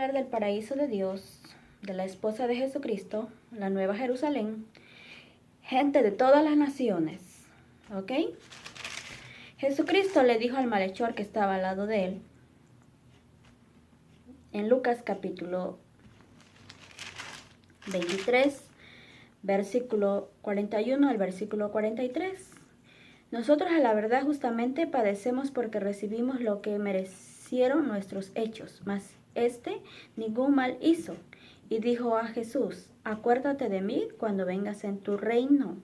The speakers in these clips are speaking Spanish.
hablar del paraíso de Dios, de la esposa de Jesucristo, la Nueva Jerusalén, gente de todas las naciones, ¿ok? Jesucristo le dijo al malhechor que estaba al lado de él, en Lucas capítulo 23, versículo 41 al versículo 43. Nosotros a la verdad justamente padecemos porque recibimos lo que merecieron nuestros hechos, mas ningún mal hizo. Y dijo a Jesús, acuérdate de mí cuando vengas en tu reino.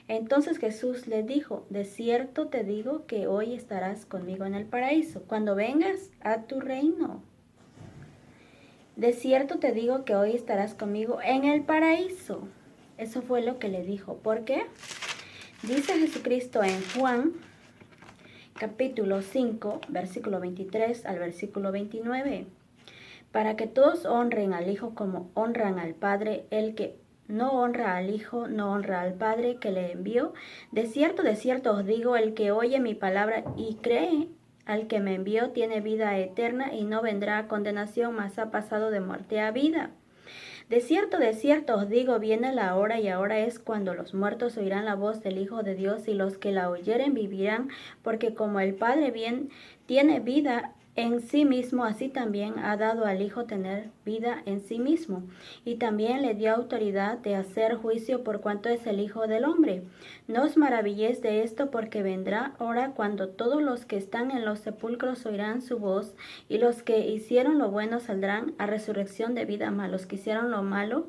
Entonces Jesús le dijo, de cierto te digo que hoy estarás conmigo en el paraíso, cuando vengas a tu reino. De cierto te digo que hoy estarás conmigo en el paraíso. Eso fue lo que le dijo. ¿Por qué? Dice Jesucristo en Juan, capítulo 5, versículo 23 al versículo 29. Para que todos honren al Hijo como honran al Padre, el que no honra al Hijo, no honra al Padre que le envió. De cierto os digo, el que oye mi palabra y cree al que me envió tiene vida eterna y no vendrá a condenación, mas ha pasado de muerte a vida. De cierto os digo, viene la hora y ahora es cuando los muertos oirán la voz del Hijo de Dios y los que la oyeren vivirán, porque como el Padre bien tiene vida en sí mismo, así también ha dado al Hijo tener vida en sí mismo. Y también le dio autoridad de hacer juicio por cuanto es el Hijo del Hombre. No os maravilléis de esto, porque vendrá hora cuando todos los que están en los sepulcros oirán su voz, y los que hicieron lo bueno saldrán a resurrección de vida, mas los que hicieron lo malo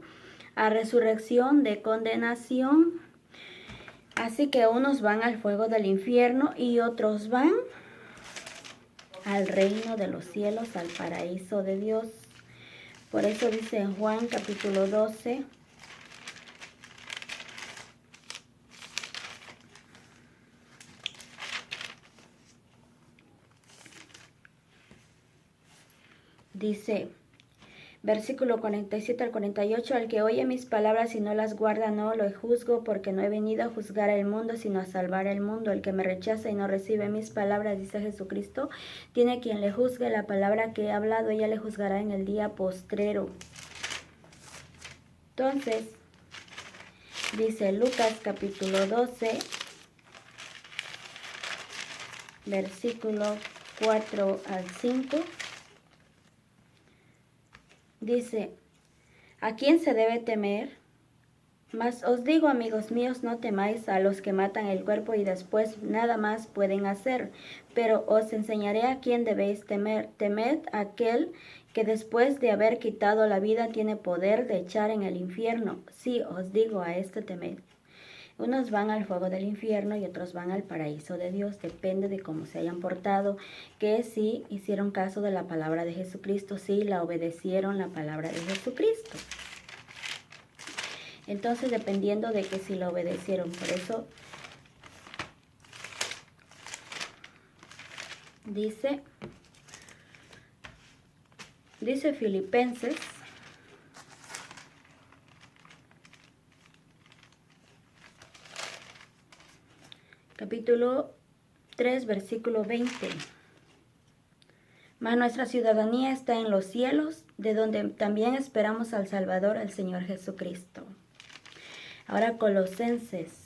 a resurrección de condenación. Así que unos van al fuego del infierno y otros van al reino de los cielos, al paraíso de Dios. Por eso dice en Juan capítulo 12, dice, versículo 47 al 48, al que oye mis palabras y no las guarda, no lo juzgo, porque no he venido a juzgar al mundo, sino a salvar al mundo. El que me rechaza y no recibe mis palabras, dice Jesucristo, tiene quien le juzgue. La palabra que he hablado, ella le juzgará en el día postrero. Entonces, dice Lucas capítulo 12, versículo 4 al 5. Dice, ¿a quién se debe temer? Mas os digo, amigos míos, no temáis a los que matan el cuerpo y después nada más pueden hacer, pero os enseñaré a quién debéis temer. Temed a aquel que después de haber quitado la vida tiene poder de echar en el infierno. Sí, os digo, a este temed. Unos van al fuego del infierno y otros van al paraíso de Dios. Depende de cómo se hayan portado, que si hicieron caso de la palabra de Jesucristo, si la obedecieron la palabra de Jesucristo. Entonces, dependiendo de que si la obedecieron, por eso dice Filipenses capítulo 3, versículo 20. Mas nuestra ciudadanía está en los cielos, de donde también esperamos al Salvador, al Señor Jesucristo. Ahora Colosenses,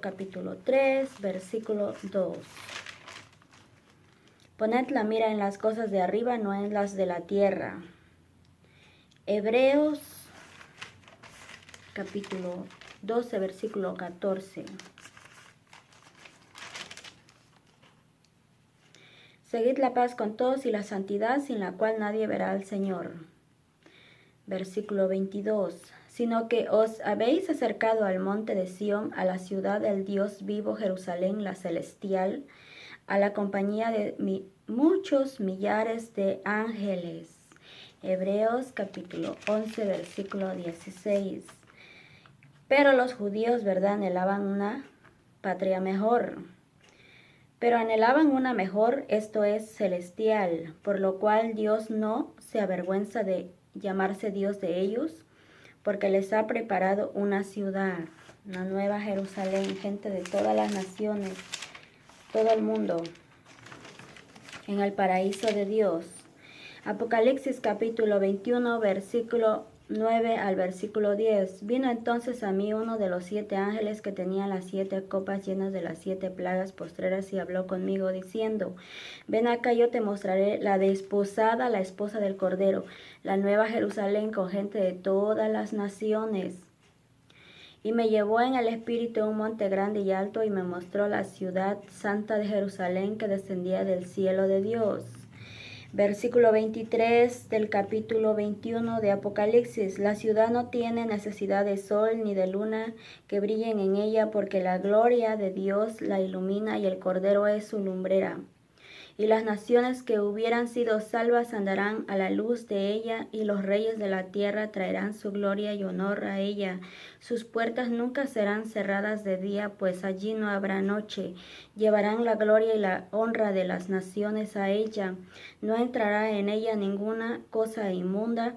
capítulo 3, versículo 2. Poned la mira en las cosas de arriba, no en las de la tierra. Hebreos, capítulo 12, versículo 14. Seguid la paz con todos y la santidad, sin la cual nadie verá al Señor. Versículo 22. Sino que os habéis acercado al monte de Sión, a la ciudad del Dios vivo, Jerusalén, la celestial, a la compañía de muchos millares de ángeles. Hebreos capítulo 11, versículo 16. Pero los judíos, ¿verdad?, anhelaban una patria mejor. Pero anhelaban una mejor, esto es celestial, por lo cual Dios no se avergüenza de llamarse Dios de ellos, porque les ha preparado una ciudad, una nueva Jerusalén, gente de todas las naciones, todo el mundo, en el paraíso de Dios. Apocalipsis capítulo 21, versículo 9 al versículo 10. Vino entonces a mí uno de los 7 ángeles que tenía las 7 copas llenas de las 7 plagas postreras y habló conmigo diciendo: Ven acá, yo te mostraré la desposada, la esposa del Cordero, la nueva Jerusalén con gente de todas las naciones. Y me llevó en el espíritu a un monte grande y alto y me mostró la ciudad santa de Jerusalén que descendía del cielo de Dios. Versículo 23 del capítulo 21 de Apocalipsis. La ciudad no tiene necesidad de sol ni de luna que brillen en ella, porque la gloria de Dios la ilumina y el Cordero es su lumbrera. Y las naciones que hubieran sido salvas andarán a la luz de ella, y los reyes de la tierra traerán su gloria y honor a ella. Sus puertas nunca serán cerradas de día, pues allí no habrá noche. Llevarán la gloria y la honra de las naciones a ella. No entrará en ella ninguna cosa inmunda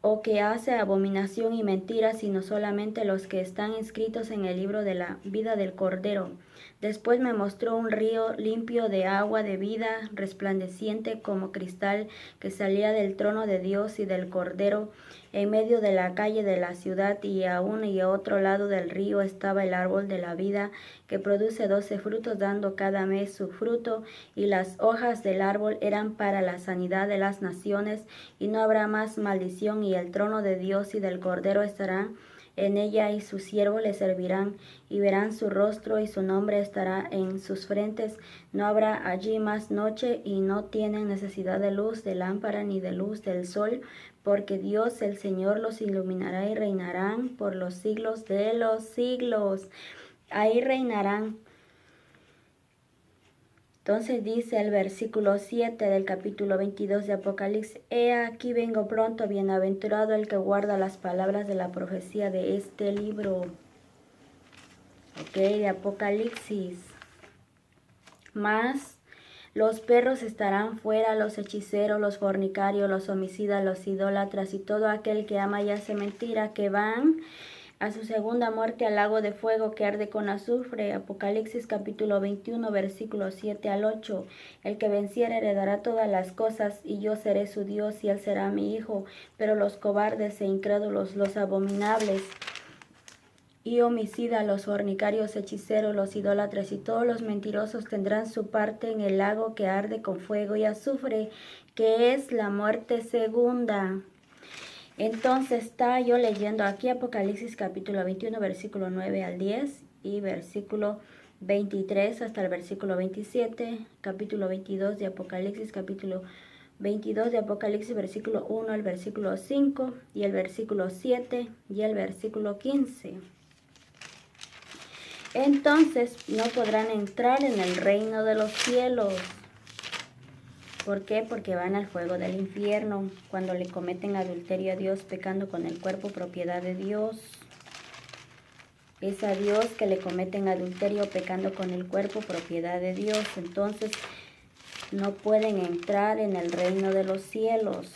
o que hace abominación y mentira, sino solamente los que están inscritos en el libro de la vida del Cordero. Después me mostró un río limpio de agua de vida, resplandeciente como cristal, que salía del trono de Dios y del Cordero, en medio de la calle de la ciudad, y a uno y a otro lado del río estaba el árbol de la vida, que produce 12 frutos, dando cada mes su fruto, y las hojas del árbol eran para la sanidad de las naciones, y no habrá más maldición, y el trono de Dios y del Cordero estará en ella, y sus siervos le servirán, y verán su rostro, y su nombre estará en sus frentes. No habrá allí más noche, y no tienen necesidad de luz de lámpara ni de luz del sol, porque Dios el Señor los iluminará, y reinarán por los siglos de los siglos. Ahí reinarán. Entonces dice el versículo 7 del capítulo 22 de Apocalipsis: He aquí vengo pronto, bienaventurado el que guarda las palabras de la profecía de este libro. Ok, de Apocalipsis. Más los perros estarán fuera, los hechiceros, los fornicarios, los homicidas, los idólatras y todo aquel que ama y hace mentira, que van a su segunda muerte, al lago de fuego que arde con azufre. Apocalipsis capítulo 21, versículos 7 al 8. El que venciere heredará todas las cosas, y yo seré su Dios, y él será mi hijo. Pero los cobardes e incrédulos, los abominables y homicidas, los fornicarios, hechiceros, los idólatras y todos los mentirosos tendrán su parte en el lago que arde con fuego y azufre, que es la muerte segunda. Entonces está yo leyendo aquí Apocalipsis capítulo 21, versículo 9 al 10 y versículo 23 hasta el versículo 27, capítulo 22 de Apocalipsis, capítulo 22 de Apocalipsis, versículo 1 al versículo 5 y el versículo 7 y el versículo 15. Entonces no podrán entrar en el reino de los cielos. ¿Por qué? Porque van al fuego del infierno cuando le cometen adulterio a Dios, pecando con el cuerpo, propiedad de Dios. Es a Dios que le cometen adulterio, pecando con el cuerpo, propiedad de Dios. Entonces no pueden entrar en el reino de los cielos.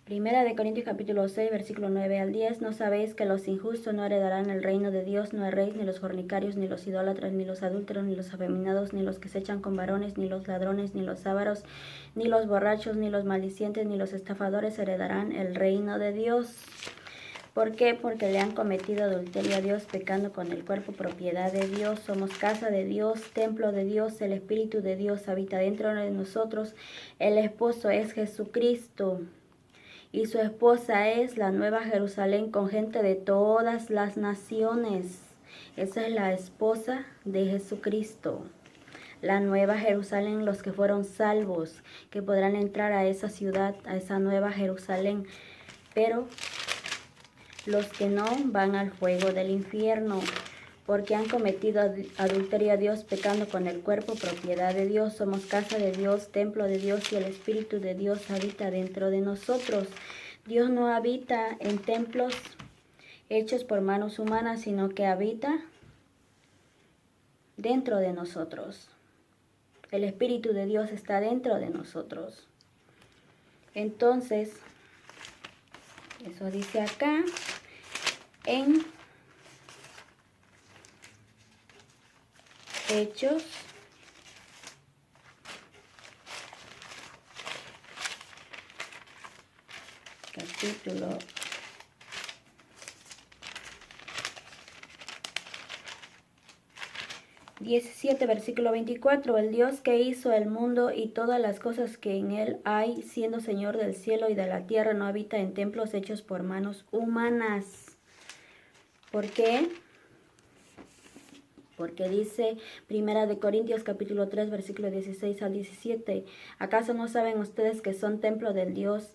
Primera de Corintios capítulo 6, versículo 9 al 10. ¿No sabéis que los injustos no heredarán el reino de Dios? No erréis, ni los fornicarios, ni los idólatras, ni los adúlteros, ni los afeminados, ni los que se echan con varones, ni los ladrones, ni los ávaros, ni los borrachos, ni los maldicientes, ni los estafadores heredarán el reino de Dios. ¿Por qué? Porque le han cometido adulterio a Dios, pecando con el cuerpo, propiedad de Dios. Somos casa de Dios, templo de Dios, el Espíritu de Dios habita dentro de nosotros. El esposo es Jesucristo, y su esposa es la nueva Jerusalén con gente de todas las naciones. Esa es la esposa de Jesucristo. La nueva Jerusalén, los que fueron salvos, que podrán entrar a esa ciudad, a esa nueva Jerusalén. Pero los que no van al fuego del infierno, porque han cometido adulterio a Dios, pecando con el cuerpo, propiedad de Dios. Somos casa de Dios, templo de Dios, y el Espíritu de Dios habita dentro de nosotros. Dios no habita en templos hechos por manos humanas, sino que habita dentro de nosotros. El Espíritu de Dios está dentro de nosotros. Entonces, eso dice acá en Hechos capítulo 17, versículo 24. El Dios que hizo el mundo y todas las cosas que en él hay, siendo Señor del cielo y de la tierra, no habita en templos hechos por manos humanas. ¿Por qué? Porque dice Primera de Corintios capítulo 3, versículo 16 al 17. ¿Acaso no saben ustedes que son templo de Dios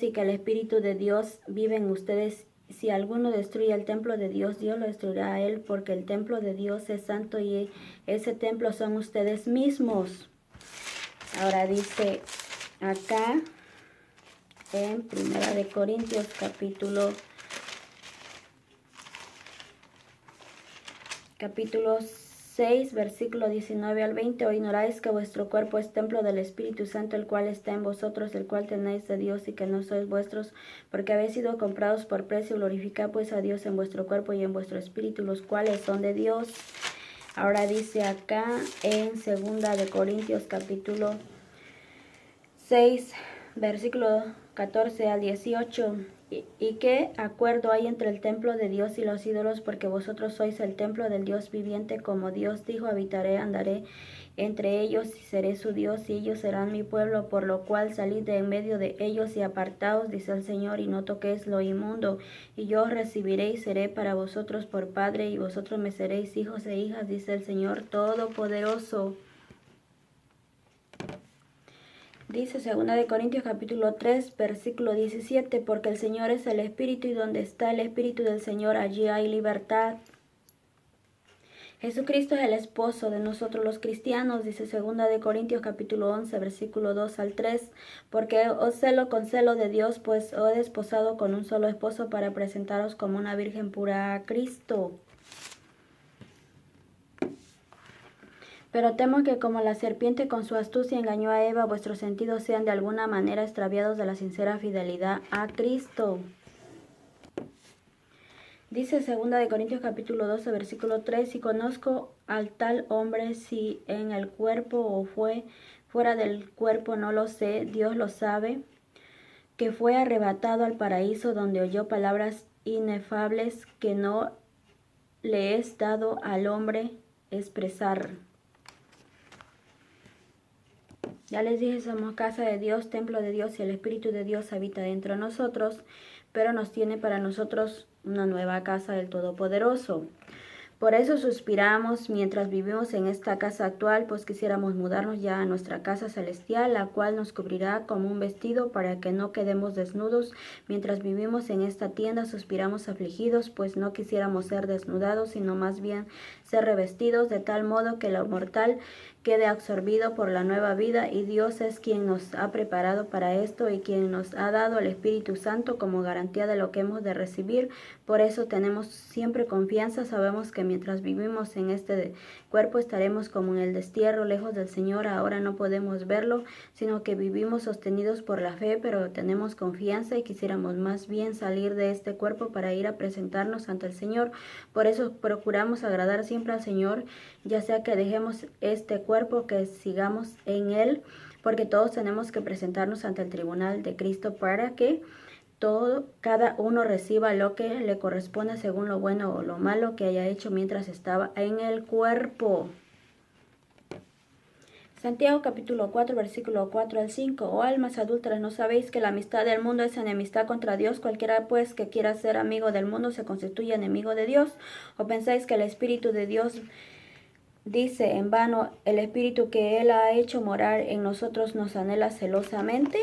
y que el Espíritu de Dios vive en ustedes? Si alguno destruye el templo de Dios, Dios lo destruirá a él, porque el templo de Dios es santo y ese templo son ustedes mismos. Ahora dice acá en Primera de Corintios capítulo 6, versículo 19 al 20. ¿O ignoráis que vuestro cuerpo es templo del Espíritu Santo, el cual está en vosotros, el cual tenéis de Dios, y que no sois vuestros, porque habéis sido comprados por precio? Glorificad pues a Dios en vuestro cuerpo y en vuestro espíritu, los cuales son de Dios. Ahora dice acá en 2 de Corintios capítulo 6, versículo 14 al 18. ¿Y qué acuerdo hay entre el templo de Dios y los ídolos? Porque vosotros sois el templo del Dios viviente, como Dios dijo: habitaré, andaré entre ellos y seré su Dios, y ellos serán mi pueblo. Por lo cual salid de en medio de ellos y apartaos, dice el Señor, y no toquéis lo inmundo. Y yo os recibiré y seré para vosotros por Padre, y vosotros me seréis hijos e hijas, dice el Señor Todopoderoso. Dice 2 de Corintios capítulo 3, versículo 17, porque el Señor es el Espíritu, y donde está el Espíritu del Señor, allí hay libertad. Jesucristo es el esposo de nosotros los cristianos, dice 2 de Corintios capítulo 11, versículo 2 al 3, porque os celo con celo de Dios, pues os he desposado con un solo esposo para presentaros como una virgen pura a Cristo. Pero temo que como la serpiente con su astucia engañó a Eva, vuestros sentidos sean de alguna manera extraviados de la sincera fidelidad a Cristo. Dice 2 de Corintios capítulo 12, versículo 3, si conozco al tal hombre, si en el cuerpo o fue fuera del cuerpo, no lo sé, Dios lo sabe, que fue arrebatado al paraíso, donde oyó palabras inefables que no le es dado al hombre expresar. Ya les dije, somos casa de Dios, templo de Dios, y el Espíritu de Dios habita dentro de nosotros, pero nos tiene para nosotros una nueva casa del Todopoderoso. Por eso suspiramos mientras vivimos en esta casa actual, pues quisiéramos mudarnos ya a nuestra casa celestial, la cual nos cubrirá como un vestido para que no quedemos desnudos. Mientras vivimos en esta tienda, suspiramos afligidos, pues no quisiéramos ser desnudados, sino más bien ser revestidos, de tal modo que lo mortal quede absorbido por la nueva vida, y Dios es quien nos ha preparado para esto y quien nos ha dado el Espíritu Santo como garantía de lo que hemos de recibir. Por eso tenemos siempre confianza, sabemos que mientras vivimos en este cuerpo estaremos como en el destierro, lejos del Señor. Ahora no podemos verlo, sino que vivimos sostenidos por la fe, pero tenemos confianza y quisiéramos más bien salir de este cuerpo para ir a presentarnos ante el Señor. Por eso procuramos agradar siempre al Señor, ya sea que dejemos este cuerpo, que sigamos en él, porque todos tenemos que presentarnos ante el tribunal de Cristo para que cada uno reciba lo que le corresponde según lo bueno o lo malo que haya hecho mientras estaba en el cuerpo. Santiago capítulo 4, versículo 4 al 5. Oh almas adúlteras, ¿no sabéis que la amistad del mundo es enemistad contra Dios? Cualquiera pues que quiera ser amigo del mundo se constituye enemigo de Dios. ¿O pensáis que el Espíritu de Dios dice en vano, el Espíritu que Él ha hecho morar en nosotros nos anhela celosamente?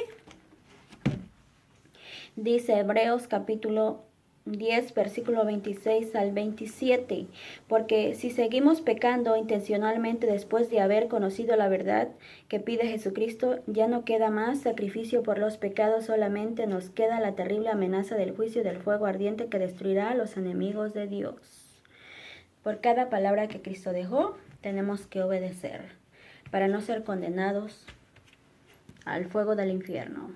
Dice Hebreos capítulo 10, versículo 26 al 27, porque si seguimos pecando intencionalmente después de haber conocido la verdad que pide Jesucristo, ya no queda más sacrificio por los pecados, solamente nos queda la terrible amenaza del juicio del fuego ardiente que destruirá a los enemigos de Dios. Por cada palabra que Cristo dejó, tenemos que obedecer para no ser condenados al fuego del infierno.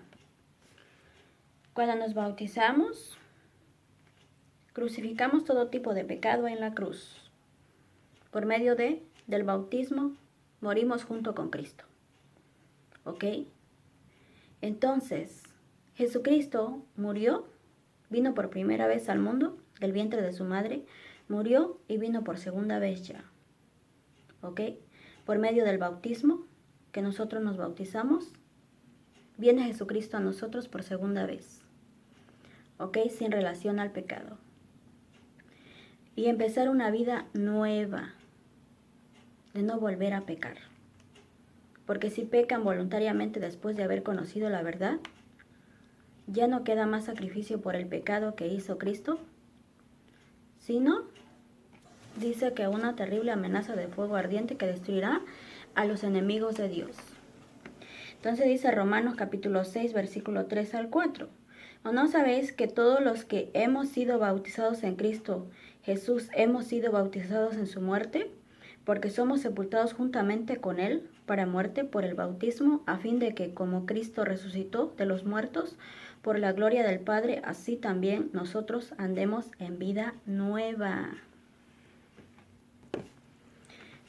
Cuando nos bautizamos, crucificamos todo tipo de pecado en la cruz. Por medio del bautismo, morimos junto con Cristo. ¿Ok? Entonces, Jesucristo murió, vino por primera vez al mundo del vientre de su madre, murió y vino por segunda vez ya. ¿Ok? Por medio del bautismo, que nosotros nos bautizamos, viene Jesucristo a nosotros por segunda vez. ¿Ok? Sin relación al pecado. Y empezar una vida nueva, de no volver a pecar. Porque si pecan voluntariamente después de haber conocido la verdad, ya no queda más sacrificio por el pecado que hizo Cristo, sino, dice que una terrible amenaza de fuego ardiente que destruirá a los enemigos de Dios. Entonces dice Romanos capítulo 6, versículo 3 al 4. ¿O no sabéis que todos los que hemos sido bautizados en Cristo Jesús hemos sido bautizados en su muerte? Porque somos sepultados juntamente con Él para muerte por el bautismo, a fin de que como Cristo resucitó de los muertos por la gloria del Padre, así también nosotros andemos en vida nueva.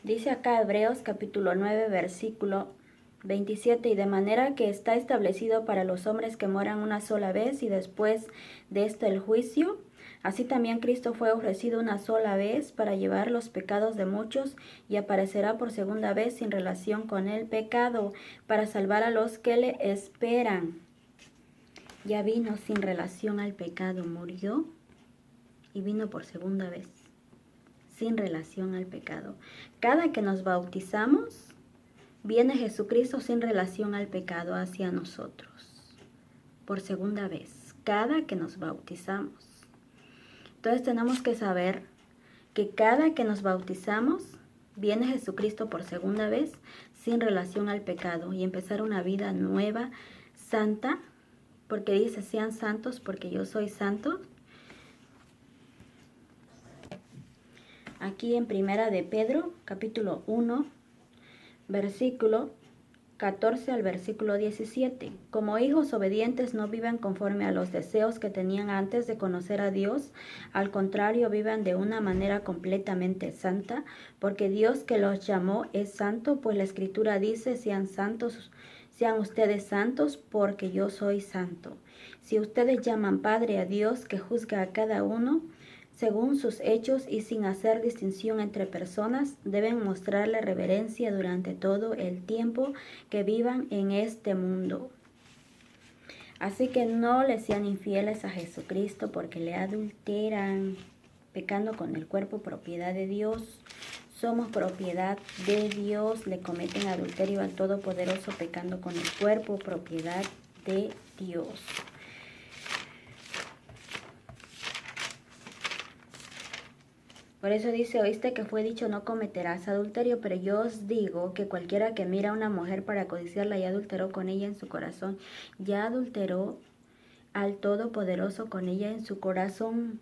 Dice acá Hebreos capítulo 9, versículo 27, y de manera que está establecido para los hombres que moran una sola vez y después de esto el juicio. Así también Cristo fue ofrecido una sola vez para llevar los pecados de muchos y aparecerá por segunda vez sin relación con el pecado para salvar a los que le esperan. Ya vino sin relación al pecado, murió y vino por segunda vez sin relación al pecado. Cada que nos bautizamos, viene Jesucristo sin relación al pecado hacia nosotros. Por segunda vez, cada que nos bautizamos. Entonces tenemos que saber que cada que nos bautizamos, viene Jesucristo por segunda vez sin relación al pecado y empezar una vida nueva, santa, porque dice, sean santos porque yo soy santo. Aquí en Primera de Pedro, capítulo 1, versículo 14 al versículo 17. Como hijos obedientes no vivan conforme a los deseos que tenían antes de conocer a Dios. Al contrario, vivan de una manera completamente santa, porque Dios que los llamó es santo, pues la Escritura dice, sean santos, sean ustedes santos, porque yo soy santo. Si ustedes llaman Padre a Dios, que juzga a cada uno según sus hechos y sin hacer distinción entre personas, deben mostrarle reverencia durante todo el tiempo que vivan en este mundo. Así que no le sean infieles a Jesucristo porque le adulteran, pecando con el cuerpo, propiedad de Dios. Somos propiedad de Dios, le cometen adulterio al Todopoderoso, pecando con el cuerpo, propiedad de Dios. Por eso dice, oíste que fue dicho, no cometerás adulterio, pero yo os digo que cualquiera que mira a una mujer para codiciarla ya adulteró con ella en su corazón, ya adulteró al Todopoderoso con ella en su corazón.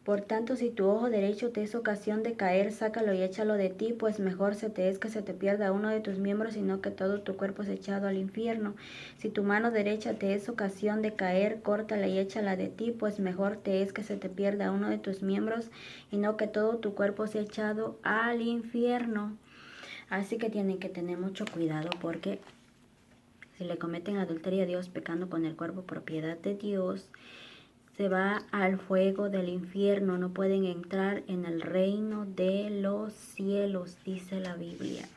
Por tanto, si tu ojo derecho te es ocasión de caer, sácalo y échalo de ti, pues mejor se te es que se te pierda uno de tus miembros, sino que todo tu cuerpo es echado al infierno. Si tu mano derecha te es ocasión de caer, córtala y échala de ti, pues mejor te es que se te pierda uno de tus miembros, y no que todo tu cuerpo sea echado al infierno. Así que tienen que tener mucho cuidado, porque si le cometen adulterio a Dios, pecando con el cuerpo, propiedad de Dios, se va al fuego del infierno, no pueden entrar en el reino de los cielos, dice la Biblia.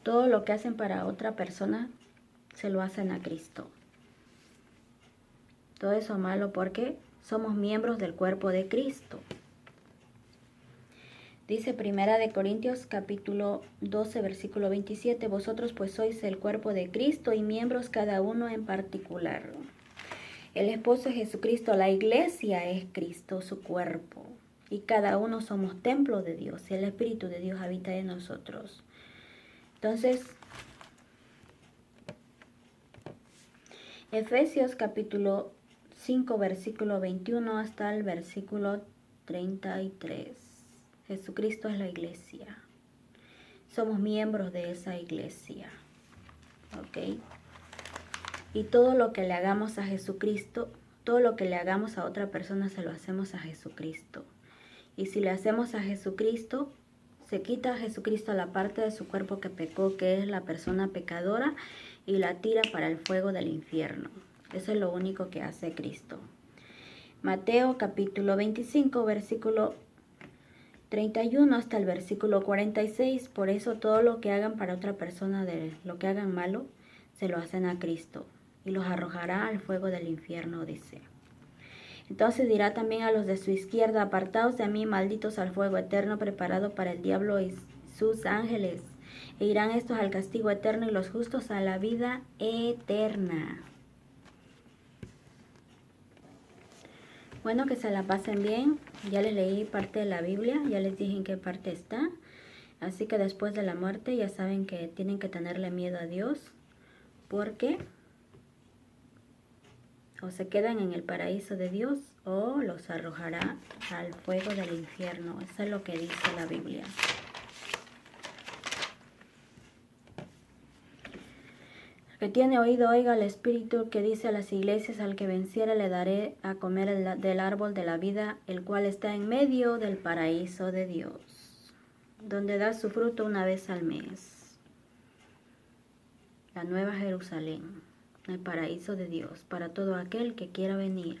Todo lo que hacen para otra persona, se lo hacen a Cristo. Todo eso malo porque somos miembros del cuerpo de Cristo. Dice Primera de Corintios capítulo 12, versículo 27, vosotros pues sois el cuerpo de Cristo y miembros cada uno en particular. El esposo de Jesucristo, la iglesia es Cristo, su cuerpo. Y cada uno somos templo de Dios. El Espíritu de Dios habita en nosotros. Entonces, Efesios capítulo 5, versículo 21 hasta el versículo 33. Jesucristo es la iglesia. Somos miembros de esa iglesia. ¿Ok? Y todo lo que le hagamos a Jesucristo, todo lo que le hagamos a otra persona, se lo hacemos a Jesucristo. Y si le hacemos a Jesucristo, Se quita a Jesucristo la parte de su cuerpo que pecó, que es la persona pecadora, y la tira para el fuego del infierno. Eso es lo único que hace Cristo. Mateo capítulo 25, versículo 31 hasta el versículo 46. Por eso todo lo que hagan para otra persona, de lo que hagan malo, se lo hacen a Cristo, y los arrojará al fuego del infierno, dice. Entonces dirá también a los de su izquierda: apartaos de mí, malditos, al fuego eterno preparado para el diablo y sus ángeles. E irán estos al castigo eterno y los justos a la vida eterna. Bueno, que se la pasen bien. Ya les leí parte de la Biblia, ya les dije en qué parte está. Así que después de la muerte ya saben que tienen que tenerle miedo a Dios, porque o se quedan en el paraíso de Dios o los arrojará al fuego del infierno. Eso es lo que dice la Biblia. El que tiene oído, oiga al Espíritu que dice a las iglesias: al que venciere le daré a comer del árbol de la vida, el cual está en medio del paraíso de Dios, donde da su fruto una vez al mes. La Nueva Jerusalén, el paraíso de Dios, para todo aquel que quiera venir,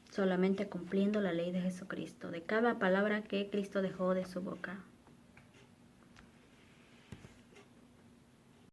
solamente cumpliendo la ley de Jesucristo, de cada palabra que Cristo dejó de su boca.